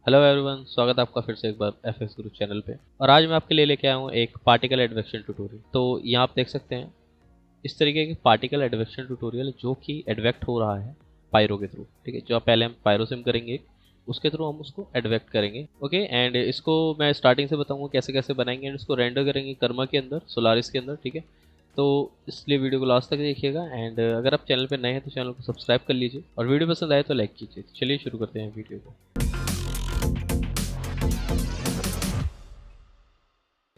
Hello everyone, स्वागत है आपका फिर से एक बार एफएक्स गुरु चैनल पे। और आज मैं आपके लिए लेके आया हूँ एक पार्टिकल एडवेक्शन ट्यूटोरियल। तो यहाँ आप देख सकते हैं इस तरीके की पार्टिकल एडवेक्शन ट्यूटोरियल जो कि एडवेक्ट हो रहा है पायरो के थ्रू। ठीक है, जो पहले हम पायरो सिम करेंगे उसके थ्रू हम उसको एडवेक्ट करेंगे। ओके, एंड इसको मैं स्टार्टिंग से बताऊंगा कैसे कैसे बनाएंगे एंड इसको रेंडर करेंगे कर्मा के अंदर, सोलारिस के अंदर। ठीक है, तो इसलिए वीडियो को लास्ट तक देखिएगा। एंड अगर आप चैनल पे नए हैं तो चैनल को सब्सक्राइब कर लीजिए और वीडियो पसंद आए तो लाइक कीजिए। तो चलिए शुरू करते हैं वीडियो को।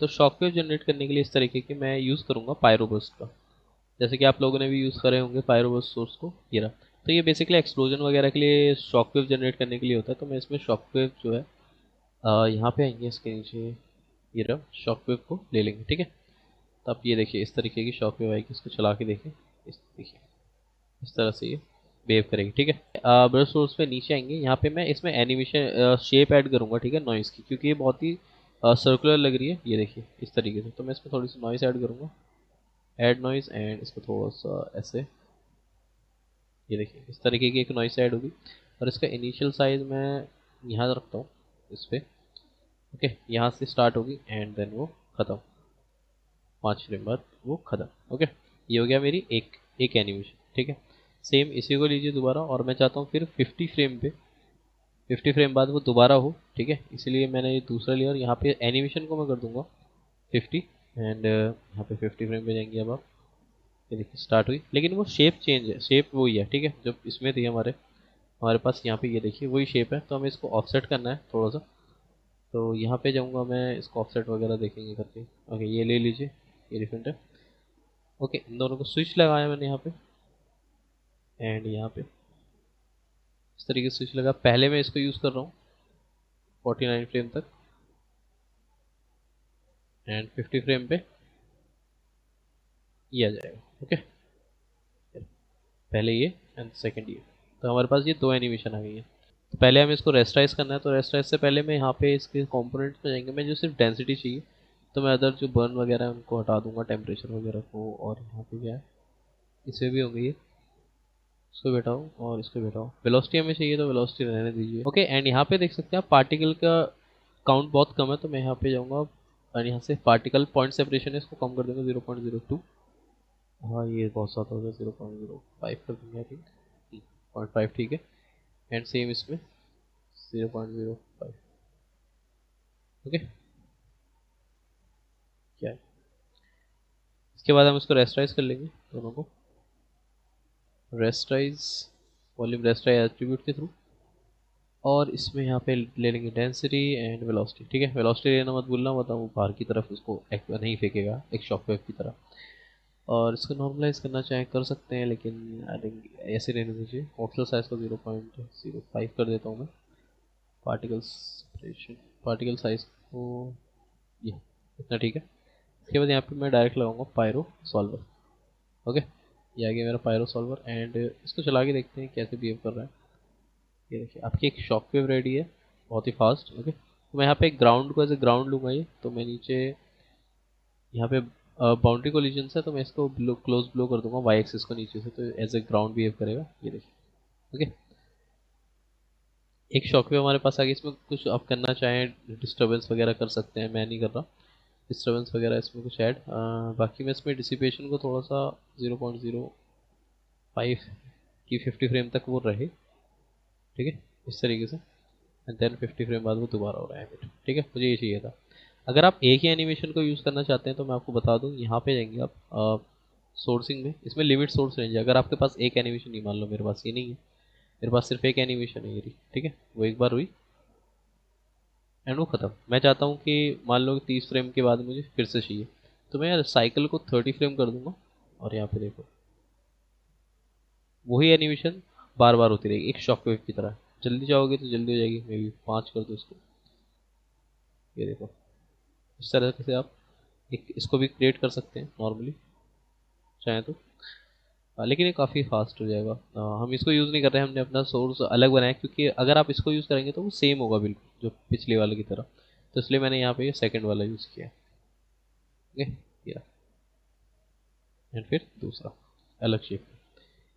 तो शॉकवेव जनरेट करने के लिए इस तरीके की मैं यूज़ करूँगा पायरोबर्स्ट का। जैसे कि आप लोगों ने भी यूज़ करे होंगे पायरोबर्स्ट सोर्स को, ये रहा। तो ये बेसिकली एक्सप्लोजन वगैरह के लिए शॉकवेव जनरेट करने के लिए होता है। तो मैं इसमें शॉकवेव जो है यहाँ पे आएंगे इसके नीचे, ये रहा, शॉकवेव को ले लेंगे। ठीक है, तो आप ये देखिए इस तरीके की शॉकवेव आएगी। इसको चला के देखें, इस देखिए इस तरह से ये वेव करेगी। ठीक है, ब्रश सोर्स पे नीचे आएंगे। यहाँ पे मैं इसमें एनिमेशन शेप ऐड करूँगा। ठीक है, नॉइस की, क्योंकि ये बहुत ही सर्कुलर लग रही है। ये देखिए इस तरीके से, तो मैं इसमें थोड़ी सी नॉइस ऐड करूँगा, ऐड नॉइस, एंड इसको थोड़ा सा ऐसे, ये देखिए इस तरीके की एक नॉइस ऐड होगी। और इसका इनिशियल साइज मैं यहाँ रखता हूँ इस पर। ओके, यहाँ से स्टार्ट होगी एंड देन वो ख़त्म, 5 फ्रेम बाद वो ख़त्म। ओके, ये हो गया मेरी एक एक एनिमेशन। ठीक है, सेम इसी को लीजिए दोबारा, और मैं चाहता हूँ फिर 50 फ्रेम पे, 50 फ्रेम बाद वो दोबारा हो। ठीक है, इसलिए मैंने ये दूसरा लिया और यहाँ पे एनिमेशन को मैं कर दूंगा 50। एंड यहाँ पे 50 फ्रेम पे जाएंगे। अब आप ये देखिए स्टार्ट हुई, लेकिन वो शेप चेंज है, शेप वही है। ठीक है, जो इसमें थी हमारे हमारे पास, यहाँ पे ये देखिए वही शेप है। तो हमें इसको ऑफसेट करना है थोड़ा सा। तो यहाँ पे जाऊँगा मैं, इसको ऑफसेट वगैरह देखेंगे करके। ओके, ये ले लीजिए, ये डिफरेंट है। ओके, इन दोनों को स्विच लगाया मैंने यहाँ पे एंड यहाँ पे इस तरीके से स्विच लगा। पहले मैं इसको यूज़ कर रहा हूँ 49 फ्रेम तक, एंड 50 फ्रेम पे ये आ जाएगा। ओके, पहले ये एंड सेकंड ये। तो हमारे पास ये दो एनिमेशन आ गई है। तो पहले हमें इसको रेस्टराइज करना है। तो रेस्टराइज से पहले मैं यहाँ पे इसके कंपोनेंट्स में जाएंगे, मैं जो सिर्फ डेंसिटी चाहिए तो मैं अदर जो बर्न वगैरह है उनको हटा दूंगा, टेम्परेचर वगैरह को। और यहाँ पे क्या है, इसमें भी होंगे ये, इसको बैठाओ और इसको बैठाओ। वेलोसिटी हमें चाहिए तो वेलोसिटी रहने दीजिए। ओके, एंड यहाँ पे देख सकते हैं आप पार्टिकल का काउंट बहुत कम है। तो मैं यहाँ पे जाऊँगा और यहाँ से पार्टिकल पॉइंट सेपरेशन है, इसको कम कर देंगे 0.02। हाँ, ये बहुत ज़्यादा हो गया, 0.05 कर देंगे आई थिंक, 0.5 ठीक है। एंड सेम इसमें 0.05। ओके, क्या है, इसके बाद हम इसको रेस्टराइज कर लेंगे दोनों को। रेस्टराइज, वॉल्यूम रेस्टराइज एट्रीब्यूट के थ्रू। और इसमें यहाँ पे ले लेंगे डेंसिटी एंड वेलोसिटी। ठीक है, वेलोसिटी लेना मत भूलना, मतलब वो बाहर की तरफ उसको नहीं फेंकेगा एक शॉकवेव की तरह। और इसको नॉर्मलाइज करना चाहे कर सकते हैं, लेकिन आई थिंक ऐसे रहने दीजिए। ऑक्सल साइज को 0.05 कर देता हूँ मैं। पार्टिकल सेपरेशन, पार्टिकल साइज को ये इतना ठीक है। इसके बाद यहाँ पे मैं डायरेक्ट लगाऊंगा पायरो सॉल्वर। ओके, ये आ गया मेरा पायरो सॉल्वर एंड इसको चला के देखते हैं कैसे बिहेव कर रहा है। ये देखिए आपकी एक शॉकवेव रेडी है, बहुत ही फास्ट। ओके, तो मैं यहाँ पे ग्राउंड को एज ए ग्राउंड लूँगा। ये तो मैं नीचे यहाँ पे बाउंड्री कोलिजन है, तो मैं इसको ब्लो क्लोज ब्लो कर दूंगा वाई एक्सिस को नीचे से, तो एज ए ग्राउंड बिहेव करेगा। ये देखिए। ओके, एक शॉकवेव हमारे पास आ गई। इसमें कुछ आप करना चाहें डिस्टर्बेंस वगैरह कर सकते हैं, मैं नहीं कर रहा डिस्टर्बेंस वगैरह इसमें कुछ ऐड। बाकी मैं इसमें डिसिपेशन को थोड़ा सा 0.05 की 50 फ्रेम तक वो रहे। ठीक है, इस तरीके से। एंड देन 50 फ्रेम बाद वो दोबारा हो रहा है। ठीक है, मुझे ये चाहिए था। अगर आप एक ही एनिमेशन को यूज़ करना चाहते हैं तो मैं आपको बता दूं, यहाँ पे जाएंगे आप सोर्सिंग में, इसमें लिमिट सोर्स रेंज है। अगर आपके पास एक एनिमेशन नहीं, मान लो मेरे पास ये नहीं है, मेरे पास सिर्फ एक एनिमेशन है ये रही। ठीक है, वो एक बार हुई एंड वो खत्म। मैं चाहता हूँ कि मान लो 30 फ्रेम के बाद मुझे फिर से चाहिए, तो मैं साइकिल को 30 फ्रेम कर दूंगा। और यहाँ पे देखो वही एनिमेशन बार बार होती रहेगी एक शॉकवेव की तरह। जल्दी जाओगे तो जल्दी हो जाएगी, मे बी 5 कर दो इसको। ये देखो इस तरह से आप एक इसको भी क्रिएट कर सकते हैं नॉर्मली चाहे तो। लेकिन ये काफ़ी फास्ट हो जाएगा। हम इसको यूज़ नहीं कर रहे हैं, हमने अपना सोर्स अलग बनाया, क्योंकि अगर आप इसको यूज़ करेंगे तो वो सेम होगा बिल्कुल जो पिछले वाले की तरह। तो इसलिए मैंने यहाँ पे ये सेकंड वाला यूज़ किया। ओके, या एंड फिर दूसरा अलग शेप,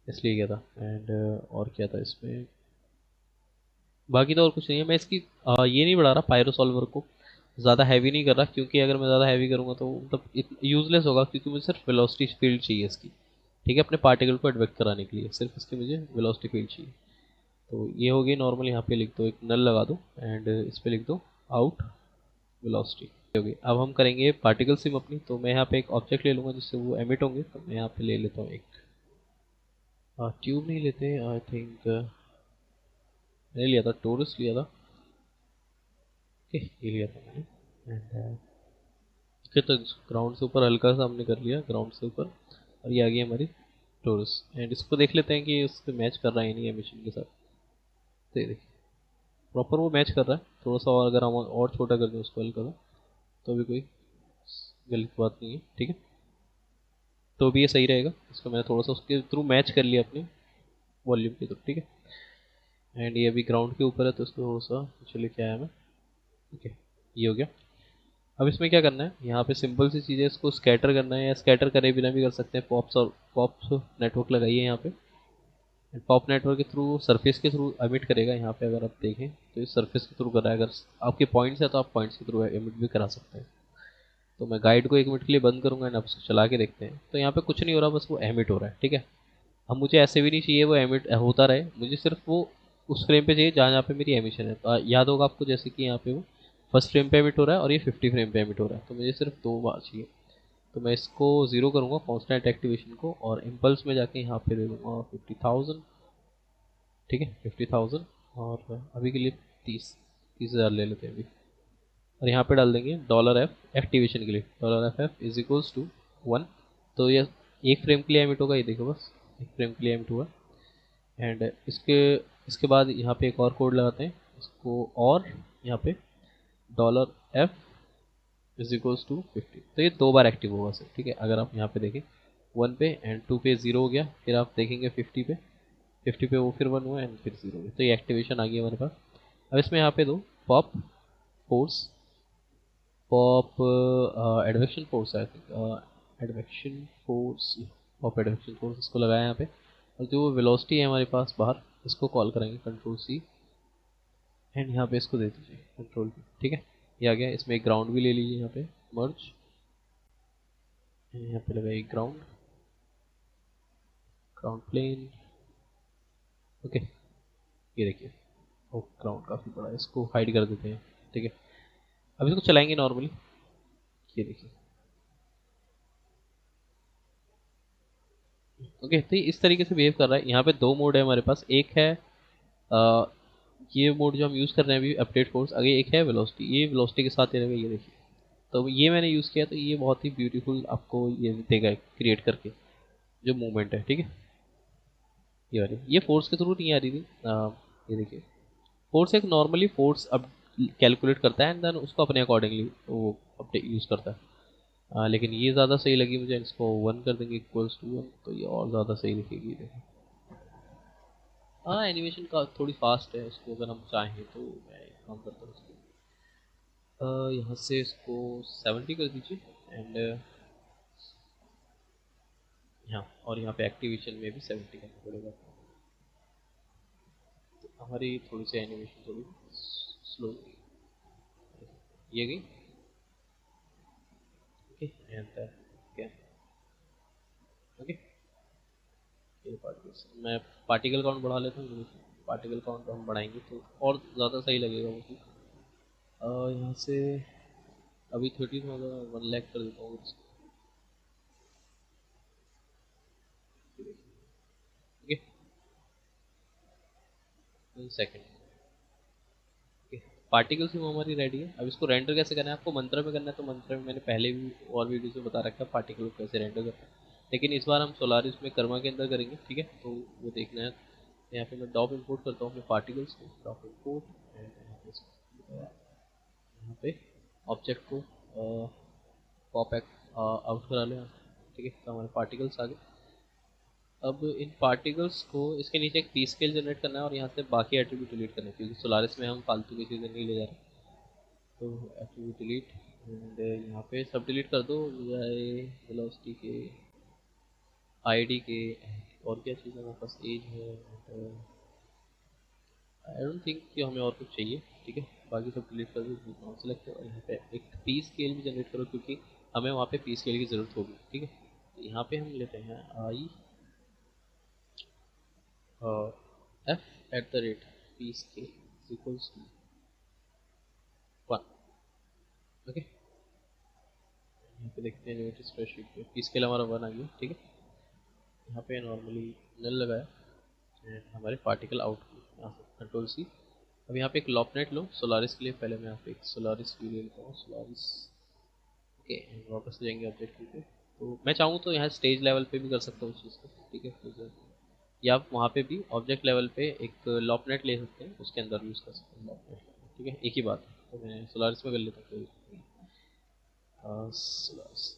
इसलिए किया था। एंड और क्या था इसमें, बाकी तो और कुछ नहीं है। मैं इसकी ये नहीं बढ़ा रहा पायरो सॉल्वर को, ज़्यादा हैवी नहीं कर रहा, क्योंकि अगर मैं ज़्यादा हैवी करूँगा तो मतलब यूजलेस होगा, क्योंकि मुझे सिर्फ वेलोसिटी फील्ड चाहिए इसकी। ठीक है, अपने पार्टिकल को एडवेक्ट कराने के लिए सिर्फ इसकी मुझे वेलोसिटी फील्ड चाहिए। तो ये हो गई नॉर्मल, यहाँ पे लिख दो, एक नल लगा दो एंड इस पे लिख दो आउट वेलोसिटी। हो गई। अब हम करेंगे पार्टिकल सिम अपनी, तो मैं यहाँ पे एक ऑब्जेक्ट ले लूँगा जिससे वो एमिट होंगे। तो मैं यहाँ पे ले लेता हूँ एक ट्यूब, नहीं लेते आई थिंक, नहीं लिया था, टोरस लिया था। ओके, ये लिया था मैंने एंड ओके। तो ग्राउंड से ऊपर हल्का सा हमने कर लिया, ग्राउंड से ऊपर, और ये आ गई हमारी टोरस। एंड इसको देख लेते हैं कि उससे मैच कर रहा है या नहीं एमिशन के साथ। तो ये देखिए प्रॉपर वो मैच कर रहा है। थोड़ा सा और अगर हम और छोटा कर दें उसको हल्का सा, तो भी कोई गलत बात नहीं है, ठीक है। तो भी ये सही रहेगा। इसको मैंने थोड़ा सा उसके थ्रू मैच कर लिया अपने वॉल्यूम के थ्रू, ठीक है। एंड ये अभी ग्राउंड के ऊपर है, तो इसको थोड़ा सा नीचे लेके आया मैं, ठीक है। ये हो गया। अब इसमें क्या करना है, यहाँ पे सिंपल सी चीज़ है, इसको स्कैटर करना है, या स्कैटर करे बिना भी कर सकते हैं। पॉप्स और पॉप्स नेटवर्क लगाइए यहाँ पे। पॉप नेटवर्क के थ्रू सरफेस के थ्रू एमिट करेगा। यहाँ पे अगर आप देखें तो इस सरफेस के थ्रू कर रहा है। अगर आपके पॉइंट्स है तो आप पॉइंट्स के थ्रू एमिट भी करा सकते हैं। तो मैं गाइड को 1 मिनट के लिए बंद करूंगा एंड आप उसको चला के देखते हैं। तो यहाँ पे कुछ नहीं हो रहा, बस वो एमिट हो रहा है, ठीक है। अब मुझे ऐसे भी नहीं चाहिए वो एमिट होता रहे, मुझे सिर्फ वो उस फ्रेम पे चाहिए जहाँ जहाँ पे मेरी एमिशन है। तो याद होगा आपको, जैसे कि यहाँ पे वो फर्स्ट फ्रेम पे एमिट हो रहा है और ये 50 फ्रेम पे एमिट हो रहा है, तो मुझे सिर्फ 2 बार चाहिए। तो मैं इसको ज़ीरो करूँगा कॉन्स्टेंट एक्टिवेशन को, और इम्पल्स में जाके यहाँ पे दे दूँगा 50,000, ठीक है, 50,000। और अभी के लिए 30,000 ले लेते हैं अभी। और यहाँ पे डाल देंगे $F एक्टिवेशन के लिए। $F is equals to 1। तो ये एक फ्रेम के लिए एमिट होगा, ये देखो बस एक फ्रेम के लिए एमिट हुआ। एंड इसके बाद यहाँ पे एक और कोड लगाते हैं इसको, और यहाँ पे $F इज इक्वल्स टू 50। तो ये 2 बार एक्टिव होगा सर, ठीक है। अगर आप यहाँ पे देखें 1 पे एंड 2 पे 0 हो गया, फिर आप देखेंगे 50 पे, 50 पे वो फिर 1 हुआ एंड फिर 0 हो गया। तो ये एक्टिवेशन आ गई हमारे पास। अब इसमें यहाँ पे दो pop force, pop advection force है, advection force, pop advection force इसको लगाया यहाँ पे। और जो वेलोसिटी है हमारे पास बाहर, इसको कॉल करेंगे कंट्रोल C, एंड यहाँ पे इसको दे दीजिए कंट्रोल V, ठीक है। ये आ गया। इसमें एक ग्राउंड भी ले लीजिए यहाँ पे, मर्ज, यहाँ पे लगाइए ग्राउंड, ग्राउंड प्लेन, ओके। ये देखिए ओ ग्राउंड काफ़ी बड़ा है, इसको हाइड कर देते हैं, ठीक है। अब इसको चलाएंगे नॉर्मली, ये देखिए ओके। तो ये इस तरीके से बिहेव कर रहा है। यहाँ पे 2 मोड है हमारे पास, एक है अ, ये मोड जो हम यूज़ कर रहे हैं अभी अपडेट फोर्स, आगे एक है वेलोसिटी। ये वेलोसिटी के साथ ये रहेगा, ये देखिए। तो ये मैंने यूज़ किया, तो ये बहुत ही ब्यूटीफुल आपको ये देगा क्रिएट करके जो मूवमेंट है, ठीक है। ये वाली ये फोर्स के थ्रू नहीं आ रही थी। ये देखिए फोर्स एक नॉर्मली फोर्स अब कैलकुलेट करता है एंड देन उसको अपने अकॉर्डिंगली वो अपडेट यूज़ करता है। लेकिन ये ज़्यादा सही लगी मुझे, इसको 1 कर देंगे इक्वल्स टू 1, तो ये और ज़्यादा सही दिखेगी, देखिए। हाँ एनिमेशन का थोड़ी फास्ट है, इसको अगर हम चाहें तो मैं एक काम करता हूँ इसको यहाँ से इसको 70 कर दीजिए एंड यहाँ, और यहाँ पे एक्टिवेशन में भी 70 करना पड़ेगा। तो हमारी थोड़ी सी एनिमेशन थोड़ी स्लो, ये गई, ओके। एंड क्या, ओके। ये पार्टिकल्स मैं पार्टिकल काउंट बढ़ा लेता हूँ। पार्टिकल काउंट हम बढ़ाएंगे तो और ज़्यादा सही लगेगा वो चीज़। यहाँ से अभी 30,000 1 लाख कर देता हूँ, ओके। 1 सेकेंड, पार्टिकल सिम हमारी रेडी है। अब इसको रेंडर कैसे करना है, आपको मंत्रा में करना है तो मंत्रा में मैंने पहले भी और वीडियोस में बता रखा है पार्टिकल को कैसे रेंडर करना है। लेकिन इस बार हम सोलारिस में कर्मा के अंदर करेंगे, ठीक है। तो वो देखना है। यहाँ पे मैं डॉप इंपोर्ट करता हूँ अपने पार्टिकल्स को, डॉप इंपोर्ट एंड यहाँ पे ऑब्जेक्ट को पॉप आउट करा लें, ठीक है। तो हमारे पार्टिकल्स आ गए। अब इन पार्टिकल्स को इसके नीचे एक पी स्केल जनरेट करना है और यहाँ से बाकी एट्रीब्यूट डिलीट करना है, क्योंकि सोलारिस में हम फालतू की चीज़ें नहीं ले जा रहे। तो एट्रीब्यूट डिलीट एंड यहाँ पे सब डिलीट कर दो, बजाय वेलोसिटी के, आईडी के, और क्या चीज़ है हमारे पास, एज है, आई डोंट थिंक कि हमें और कुछ चाहिए, ठीक है। बाकी सब डिलीट कर दो, नॉन सेलेक्ट और यहाँ पे एक पी स्केल भी जनरेट करो क्योंकि हमें वहाँ पे पी स्केल की ज़रूरत होगी, ठीक है। तो यहाँ पे हम लेते हैं I F at the rate P scale equals to 1। Okay, यहाँ पे देखते हैं यूनिट स्प्रेडशीट पे पी स्केल हमारा 1 आ गया, ठीक है। यहाँ पे नॉर्मली नल लगाया एंड हमारे पार्टिकल आउट यहाँ से कंट्रोल सी। अब यहाँ पे एक लॉपनेट लो सोलारिस के लिए, पहले मैं यहाँ पे एक सोलारिस व्यू ले लेता हूँ, सोलारिस। ओके, वापस जाएंगे ऑब्जेक्ट पे। तो मैं चाहूँ तो यहाँ स्टेज लेवल पे भी कर सकता हूँ उस चीज़ को, ठीक है। तो या आप वहाँ पे भी ऑब्जेक्ट लेवल पे एक लॉपनेट ले सकते हैं, उसके अंदर यूज़ कर सकते हैं लॉपनेट, ठीक है। एक ही बात है, तो मैं सोलारिस में कर लेता हूँ कोई सोलारिस।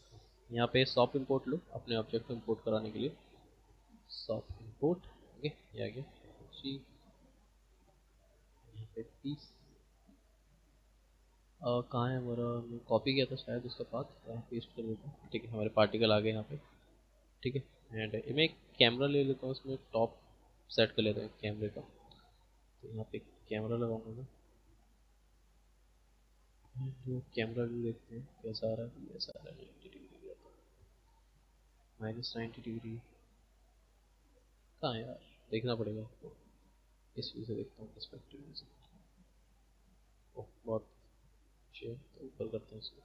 यहाँ पे सॉप इंपोर्ट लो अपने ऑब्जेक्ट को इंपोर्ट कराने के लिए, सॉप इंपोर्ट। ओके, ये आ गया जी। यहाँ पे पीस कहाँ है हमारा, मैं कॉपी किया था शायद उसका पाथ, यहाँ पेस्ट कर देता हूँ, ठीक है। हमारे पार्टिकल आ गए यहाँ पे, ठीक है। एंड मैं एक कैमरा ले लेता हूँ, उसमें टॉप सेट कर लेता हूँ कैमरे का। तो यहाँ पे कैमरा लगाऊंगा मैं, जो कैमरा व्यू देखते हैं कैसा आ रहा है, ऐसा आ रहा है 90 डिग्री का, -90 डिग्री कहाँ है यार, देखना पड़ेगा आपको। इस व्यू से देखता हूँ, पर्सपेक्टिव व्यू से। ओह बहुत अच्छे, तो ऊपर करते हैं इसको।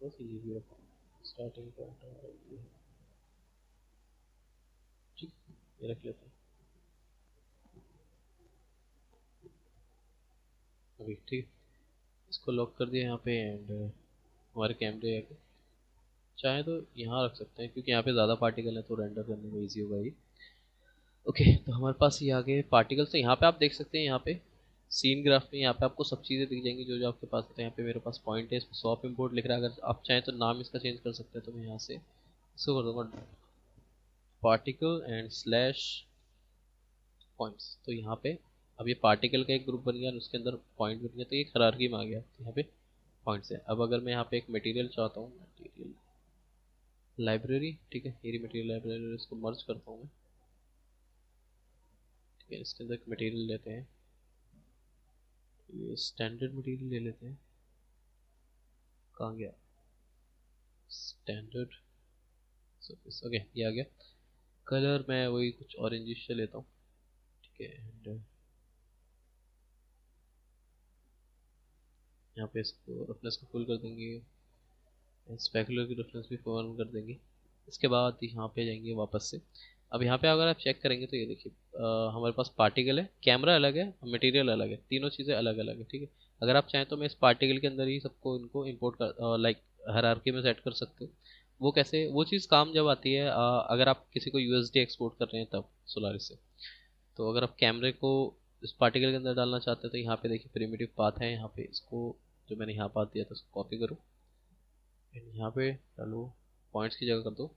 थोड़ा सा ये भी रखता हूँ, स्टार्टिंग पॉइंट हमारा ये है, ठीक, ये रख लेते हैं अभी, ठीक है। इसको लॉक कर दिया यहाँ पे एंड हमारे कैमरे आगे चाहे तो यहाँ रख सकते हैं क्योंकि यहाँ पे ज़्यादा पार्टिकल है तो रेंडर करने में ईजी होगा ये। ओके, तो हमारे पास ये आगे पार्टिकल। तो यहाँ पे आप देख सकते हैं, यहाँ पे सीन ग्राफ में यहाँ पे आपको सब चीज़ें दिख जाएंगी जो जो आपके पास है। तो यहाँ पे मेरे पास पॉइंट है, इसमें सॉप इंपोर्ट लिख रहा है। अगर आप चाहें तो नाम इसका चेंज कर सकते हैं, तो मैं यहाँ से इसको कर दूँगा पार्टिकल एंड स्लैश पॉइंट्स। तो यहाँ पे अब ये पार्टिकल का एक ग्रुप बन गया और उसके अंदर पॉइंट बन गया, तो ये हायरार्की में आ गया। तो यहाँ पे पॉइंट्स है। अब अगर मैं यहाँ पे एक मटेरियल चाहता हूँ, मटेरियल लाइब्रेरी, ठीक है, ये मटेरियल लाइब्रेरी, इसको मर्ज करता हूँ मैं, ठीक है। इसके अंदर एक मटेरियल लेते हैं, ये स्टैंडर्ड मटेरियल ले लेते हैं, कहाँ गया स्टैंडर्ड सरफेस। ओके, ये आ गया। कलर मैं वही कुछ ऑरेंजिश से लेता हूँ, ठीक है। एंड यहाँ पे इसको रफनेस को फुल कर देंगे, स्पेकुलर की रफनेस भी फुल कर देंगे। इसके बाद यहाँ पे जाएंगे वापस से। अब यहाँ पे अगर आप चेक करेंगे तो ये देखिए हमारे पास पार्टिकल है, कैमरा अलग है, मटेरियल अलग है, तीनों चीज़ें अलग अलग है, ठीक है। अगर आप चाहें तो मैं इस पार्टिकल के अंदर ही सबको इनको इंपोर्ट कर लाइक हायरार्की में सेट कर सकते हो। वो कैसे, वो चीज़ काम जब आती है अगर आप किसी को यूएसडी एक्सपोर्ट कर रहे हैं तब सोलारिस से। तो अगर आप कैमरे को इस पार्टिकल के अंदर डालना चाहते हैं तो यहाँ पे देखिए प्रिमिटिव पाथ है, यहाँ पे इसको जो मैंने यहाँ पाथ दिया था उसको कॉपी करो एंड यहाँ पे डालो, पॉइंट्स की जगह कर दो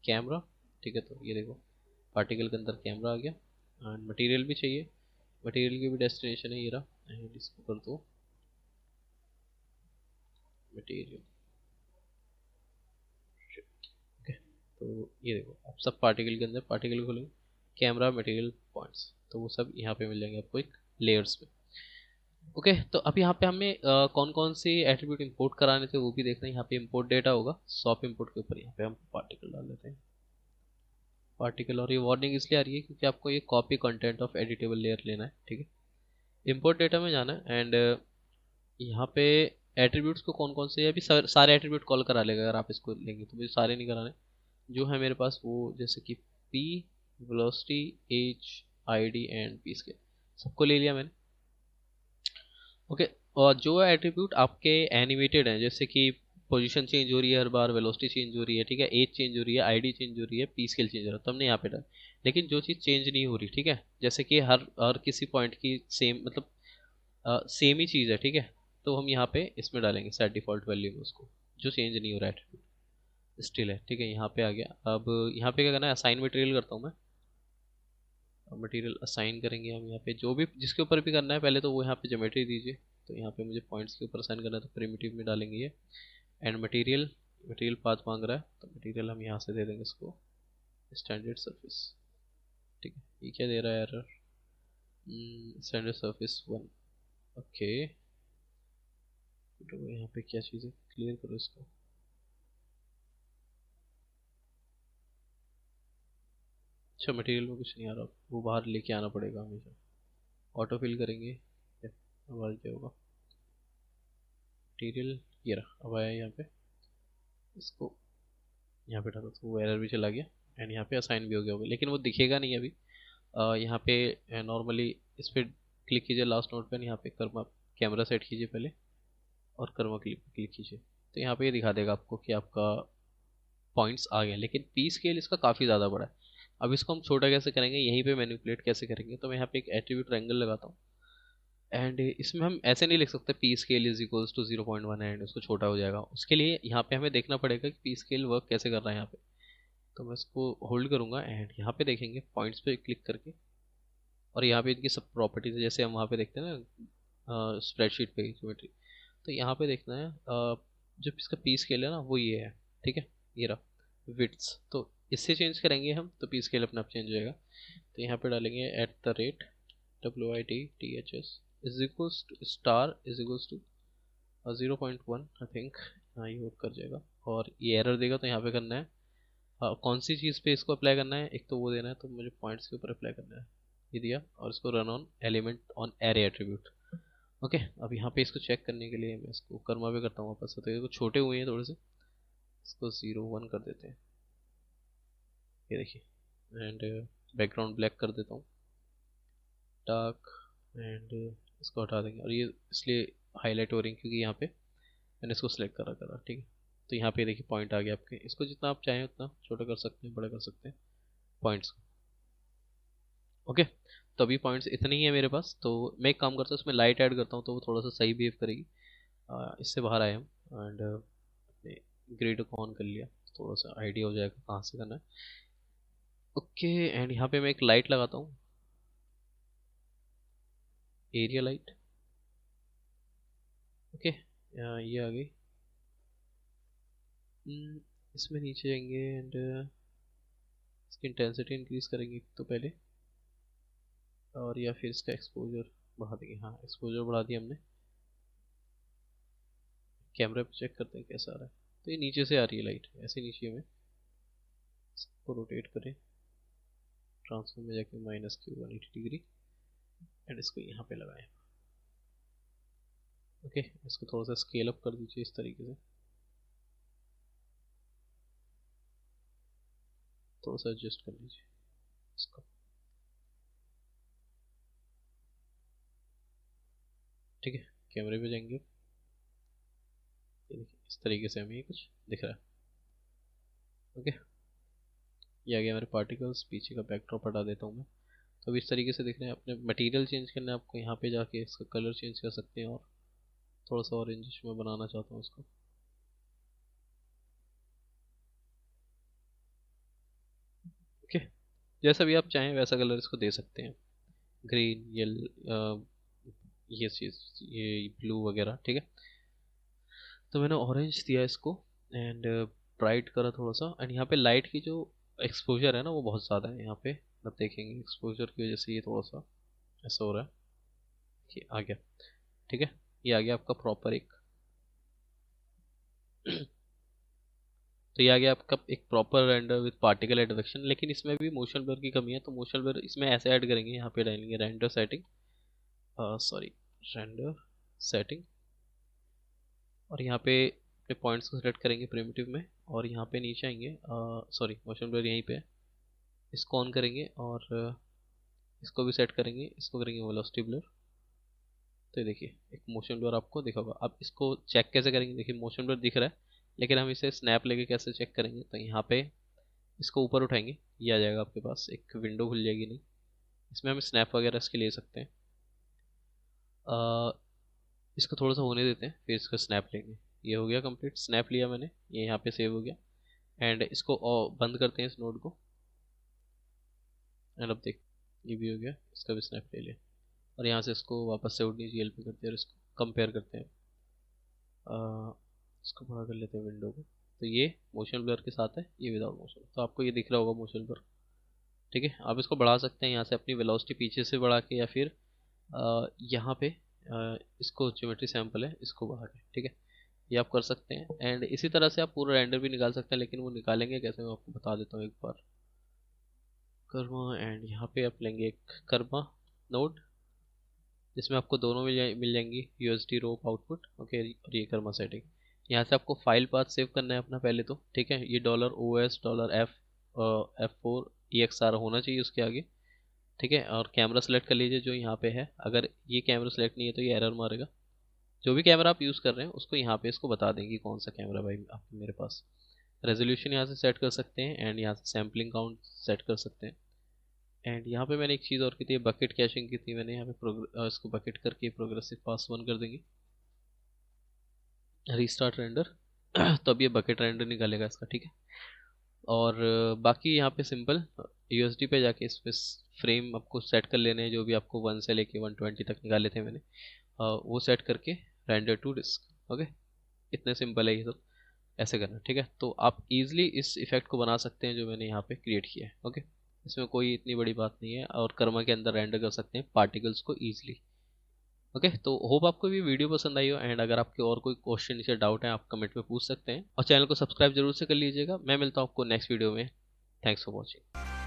कैमरा, ठीक है। तो ये देखो पार्टिकल के अंदर कैमरा आ गया एंड मटेरियल भी चाहिए, मटेरियल की भी डेस्टिनेशन है ये रहा एंड इसको कर दो मटेरियल, ओके। तो ये देखो अब सब पार्टिकल के अंदर पार्टिकल खोलेंगे, कैमरा मटेरियल पॉइंट्स, तो वो सब यहाँ पे मिल जाएंगे आपको एक लेयर्स में। ओके, तो अब यहाँ पे हमें कौन कौन से एट्रीब्यूट इंपोर्ट कराने थे वो भी देखना है। यहाँ पे इंपोर्ट डेटा होगा, सॉप इंपोर्ट के ऊपर यहाँ पे हम पार्टिकल डाल देते हैं, पार्टिकल। और ये वार्निंग इसलिए आ रही है क्योंकि आपको ये copy content of editable layer लेना है, ठीक है। इंपोर्ट डेटा में जाना है एंड यहाँ पे एट्रीब्यूट्स को कौन कौन से, अभी सारे एट्रीब्यूट कॉल करा लेगा अगर आप इसको लेंगे, तो मुझे सारे नहीं कराने जो है मेरे पास वो, जैसे कि P, velocity, age, ID and P scale, सबको ले लिया मैंने। ओके, और जो एट्रीब्यूट आपके एनिमेटेड हैं, जैसे कि पोजीशन चेंज हो रही है हर बार, वेलोसिटी चेंज हो रही है, ठीक है, एज चेंज हो रही है, आईडी चेंज हो रही है, पी स्केल चेंज हो रहा है, तो हमने यहाँ पे डाल। लेकिन जो चीज़ चेंज नहीं हो रही, ठीक है, जैसे कि हर किसी पॉइंट की सेम मतलब सेम ही चीज़ है, ठीक है, तो हम यहाँ पे इसमें डालेंगे सेट डिफॉल्ट वैल्यू में उसको, जो चेंज नहीं हो रहा है स्टिल है, ठीक है। यहाँ पे आ गया। अब यहाँ पे क्या करना है, असाइन मटेरियल करता हूँ मैं, मटेरियल असाइन करेंगे हम यहाँ पे, जो भी जिसके ऊपर भी करना है पहले तो वो यहाँ पे ज्योमेट्री दीजिए। तो यहाँ पे मुझे पॉइंट्स के ऊपर असाइन करना है तो प्रिमिटिव में डालेंगे ये एंड मटेरियल मटेरियल पाथ मांग रहा है, तो मटेरियल हम यहाँ से दे देंगे इसको स्टैंडर्ड सरफेस। ठीक है, ये क्या दे रहा है एरर? Standard surface 1। ओके, तो यहाँ पे क्या चीज़ है, क्लियर करो इसको। अच्छा, मटेरियल में कुछ नहीं आ रहा, वो बाहर लेके आना पड़ेगा हमेशा। ऑटो फिल करेंगे, अब आ क्या होगा, मटेरियल ये रहा, अब आया यहाँ पे, इसको यहाँ पे डालो तो वो एरर भी चला गया एंड यहाँ पे असाइन भी हो गया होगा, लेकिन वो दिखेगा नहीं अभी। यहाँ पे नॉर्मली इस पर क्लिक कीजिए लास्ट नोट पे, यहाँ पे कर्मा कैमरा सेट कीजिए पहले और कर्मा क्लिक क्लिक कीजिए, तो यहाँ पे ये दिखा देगा आपको कि आपका पॉइंट्स आ गए, लेकिन पी स्केल इसका काफ़ी ज़्यादा बड़ा है। अब इसको हम छोटा कैसे करेंगे, यहीं पे मैनिपुलेट कैसे करेंगे, तो मैं यहाँ पे एक एट्रीब्यूट ट्रायंगल लगाता हूँ एंड इसमें हम ऐसे नहीं लिख सकते P scale is equals to 0.1 and उसको छोटा हो जाएगा। उसके लिए यहाँ पे हमें देखना पड़ेगा कि पी स्केल वर्क कैसे कर रहा है यहाँ पे। तो मैं इसको होल्ड करूँगा एंड यहाँ पे देखेंगे पॉइंट्स पे क्लिक करके, और यहाँ पे इनकी सब प्रॉपर्टीज जैसे हम वहाँ पे देखते हैं ना स्प्रेडशीट पे ज्योमेट्री, तो यहाँ पे देखना है जो इसका पी स्केल है ना वो ये है। ठीक है, ये रहा विड्थ, तो इससे चेंज करेंगे हम तो पी स्केल अपने आप चेंज हो जाएगा। तो यहाँ पे डालेंगे @WITTHS is equals to star is equals to 0.1 I think, हाँ ये वर्क कर जाएगा। और ये एरर देगा तो यहाँ पे करना है कौन सी चीज़ पे इसको अप्लाई करना है, एक तो वो देना है, तो मुझे पॉइंट्स के ऊपर अप्लाई करना है, ये दिया, और इसको run on element on array attribute. Okay, अब यहाँ पे इसको चेक करने के लिए मैं इसको कर्मा पे करता हूँ वापस से, तो ये छोटे हुए हैं थोड़े से, इसको 0 1 कर देते हैं, ये देखिए, एंड बैकग्राउंड ब्लैक कर देता हूँ डार्क, एंड इसको हटा देंगे, और ये इसलिए हाईलाइट हो रही है क्योंकि यहाँ पे मैंने इसको सिलेक्ट करा। ठीक है, तो यहाँ पे देखिए पॉइंट आ गया आपके, इसको जितना आप चाहें उतना छोटा कर सकते हैं, बड़ा कर सकते हैं पॉइंट्स को। ओके, तो अभी पॉइंट्स इतने ही है मेरे पास, तो मैं एक काम करता हूँ इसमें लाइट ऐड करता हूँ तो वो थोड़ा सा सही बिहेव करेगी। इससे बाहर आए हम एंड अपने ग्रिड को ऑन कर लिया, थोड़ा सा आइडिया हो जाएगा कहाँ से करना है। ओके, एंड यहाँ पे मैं एक लाइट लगाता हूँ, एरिया लाइट। ओके, ये आ गई। इसमें नीचे जाएंगे एंड इसकी इंटेंसिटी इंक्रीज करेंगे तो पहले, और या फिर इसका एक्सपोजर बढ़ा देंगे। हाँ, एक्सपोजर बढ़ा दिया हमने, कैमरे पे चेक करते हैं कैसा आ रहा है। तो ये नीचे से आ रही है लाइट, ऐसे नीचे में इसको रोटेट करें, ट्रांसफॉर्म में जाके -Q 180 डिग्री एंड इसको यहाँ पे लगाएं। ओके, इसको थोड़ा सा स्केल अप कर दीजिए इस तरीके से, थोड़ा सा एडजस्ट कर लीजिए इसको। ठीक है, कैमरे पे जाएंगे, ये देखिए इस तरीके से हमें ये कुछ दिख रहा है। ओके, ये आ गया मेरे पार्टिकल्स, पीछे का बैकड्रॉप हटा देता हूँ मैं। तो अब इस तरीके से दिख रहे हैं। अपने मटेरियल चेंज करना है आपको, यहाँ पे जाके इसका कलर चेंज कर सकते हैं, और थोड़ा सा ऑरेंजिश में बनाना चाहता हूँ इसको। ओके, जैसा भी आप चाहें वैसा कलर इसको दे सकते हैं, ग्रीन, ये चीज़, ये ब्लू वगैरह। ठीक है, तो मैंने ऑरेंज दिया इसको एंड ब्राइट करा थोड़ा सा, एंड यहाँ पे लाइट की जो एक्सपोजर है ना वो बहुत ज़्यादा है यहाँ पे, आप देखेंगे एक्सपोजर की वजह से ये थोड़ा सा ऐसा हो रहा है। ये आ गया, ठीक है, ये आ गया आपका प्रॉपर एक तो ये आ गया आपका एक proper render with particle advection. लेकिन इसमें भी मोशन ब्लर की कमी है, तो मोशन ब्लर इसमें ऐसे ऐड करेंगे, यहाँ पे डालेंगे render setting, sorry render setting, और यहाँ पे अपने पॉइंट्स को सेलेक्ट करेंगे प्रिमिटिव में, और यहाँ पे नीचे आएंगे, सॉरी मोशन ब्लर यहीं पे है, इसको ऑन करेंगे और इसको भी सेट करेंगे, इसको करेंगे वेलोसिटी ब्लर। तो देखिए एक मोशन ब्लर आपको दिखा होगा। अब इसको चेक कैसे करेंगे, देखिए मोशन ब्लर दिख रहा है, लेकिन हम इसे स्नैप लेके कैसे चेक करेंगे, तो यहाँ पे इसको ऊपर उठाएंगे, ये आ जाएगा आपके पास, एक विंडो खुल जाएगी नहीं, इसमें हम स्नैप वगैरह इसके ले सकते हैं। इसको थोड़ा सा होने देते हैं, फिर इसका स्नैप लेंगे। ये हो गया कंप्लीट, स्नैप लिया मैंने, ये यहाँ पे सेव हो गया। एंड इसको बंद करते हैं इस नोड को, एंड अब देख ये भी हो गया, इसका भी स्नैप ले लिया, और यहाँ से इसको वापस से उड़नी जीएल पे करते हैं और इसको कंपेयर करते हैं। इसको बड़ा कर लेते हैं विंडो को, तो ये मोशन ब्लर के साथ है, ये विदाउट मोशन, तो आपको ये दिख रहा होगा मोशन ब्लर। ठीक है, आप इसको बढ़ा सकते हैं यहाँ से अपनी वेलोसिटी पीछे से बढ़ा के, या फिर यहाँ पे इसको ज्योमेट्री सैंपल है इसको बढ़ा के। ठीक है, ये आप कर सकते हैं। एंड इसी तरह से आप पूरा रेंडर भी निकाल सकते हैं, लेकिन वो निकालेंगे कैसे मैं आपको बता देता हूँ एक बार। कर्मा, एंड यहाँ पे आप लेंगे एक कर्मा नोड, जिसमें आपको दोनों मिल जाएंगी, यूएसडी रोप आउटपुट, ओके, और ये कर्मा सेटिंग। यहाँ से आपको फाइल पाथ सेव करना है अपना पहले तो। ठीक है, ये $OS $F4EXR होना चाहिए उसके आगे। ठीक है, और कैमरा सेलेक्ट कर लीजिए जो यहाँ पे है। अगर ये कैमरा सेलेक्ट नहीं है तो ये एरर मारेगा। जो भी कैमरा आप यूज़ कर रहे हैं उसको यहाँ पे इसको बता देंगे कौन सा कैमरा भाई आप मेरे पास। रेजोल्यूशन यहाँ से सेट कर सकते हैं, एंड यहाँ से सैम्पलिंग काउंट सेट कर सकते हैं। एंड यहाँ पे मैंने एक चीज़ और की थी, बकेट कैशिंग की थी मैंने यहाँ पे। इसको बकेट करके प्रोग्रेसिव पास 1 कर देंगे, रीस्टार्ट रेंडर। तो अब ये बकेट रेंडर निकालेगा इसका। ठीक है, और बाकी यहाँ पे सिंपल यूएसडी पे जाके इस पे फ्रेम आपको सेट कर लेने हैं, जो भी आपको 1 से लेके 120 तक निकाले थे मैंने, वो सेट करके रेंडर टू डिस्क। ओके, इतने सिंपल है ये सब, ऐसे करना। ठीक है, तो आप इजीली इस इफेक्ट को बना सकते हैं जो मैंने यहाँ पे क्रिएट किया है। ओके, इसमें कोई इतनी बड़ी बात नहीं है, और कर्मा के अंदर रेंडर कर सकते हैं पार्टिकल्स को ईजिली। ओके, तो होप आपको भी वीडियो पसंद आई हो। एंड अगर आपके और कोई क्वेश्चन या डाउट है आप कमेंट में पूछ सकते हैं, और चैनल को सब्सक्राइब जरूर से कर लीजिएगा। मैं मिलता हूँ आपको नेक्स्ट वीडियो में। Thanks for watching.